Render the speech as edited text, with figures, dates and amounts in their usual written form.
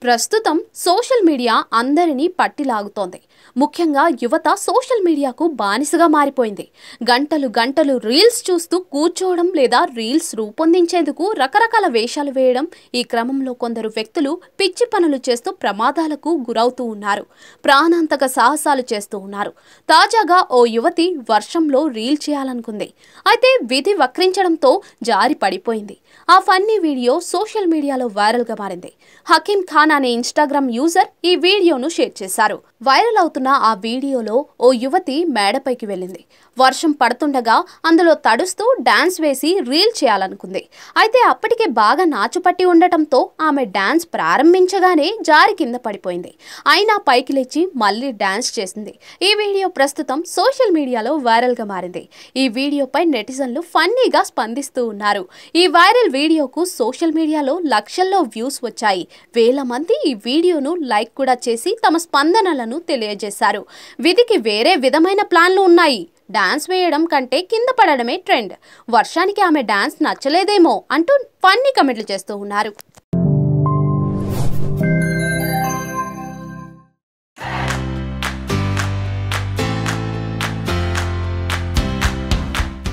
ప్రస్తుతం social media అందరినీ పట్టిలాగుతోంది. ముఖ్యంగా యువత సోషల్ మీడియాకు బానిసగా మారిపోయింది. గంటలు గంటలు రీల్స్ చూస్తూ కూర్చోవడం లేదా రీల్స్ రూపొందించేందుకు రకరకాల వేషాలు వేయడం. ఈ క్రమంలో కొందరు వ్యక్తులు పిచ్చి పనులు చేస్తూ ప్రమాదాలకు గురవుతూ ఉన్నారు. ప్రాణాంతక సాహసాలు చేస్తూ ఉన్నారు. తాజాగా ఓ యువతి వర్షంలో రీల్ చేయాలనుకుంది. అయితే విధి వక్రించడంతో జారి పడిపోయింది. ఆ ఫన్నీ వీడియో సోషల్ మీడియాలో వైరల్గా మారింది. హకీం ఖాన్ అనే ఇన్స్టాగ్రామ్ యూజర్ ఈ వీడియోను షేర్ చేశారు. వైరల్ అవుతున్న ఆ వీడియోలో ఓ యువతి మేడపైకి వెళ్ళింది. వర్షం పడుతుండగా అందులో తడుస్తూ డాన్స్ వేసి రీల్ చేయాలనుకుంది. అయితే అప్పటికే బాగా నాచుపట్టి ఉండటంతో ఆమె డాన్స్ ప్రారంభించగానే జారి కింద పడిపోయింది. అయినా పైకి లేచి మళ్ళీ డాన్స్ చేసింది. ఈ వీడియో ప్రస్తుతం సోషల్ మీడియాలో వైరల్గా మారింది. ఈ వీడియోపై నెటిజన్లు ఫన్నీగా స్పందిస్తూ ఉన్నారు. ఈ వైరల్ వీడియోకు సోషల్ మీడియాలో లక్షల్లో వ్యూస్ వచ్చాయి. వేల మంది ఈ వీడియోను లైక్ కూడా చేసి తమ స్పందనలను తెలియజేశారు. విధికి వేరే విధమైన ప్లాన్లు ఉన్నాయి. డాన్స్ వేయడం కంటే కింద పడడమే ట్రెండ్. వర్షానికి ఆమె డాన్స్ నచ్చలేదేమో అంటూ ఫన్నీ కమెంట్లు చేస్తూ ఉన్నారు.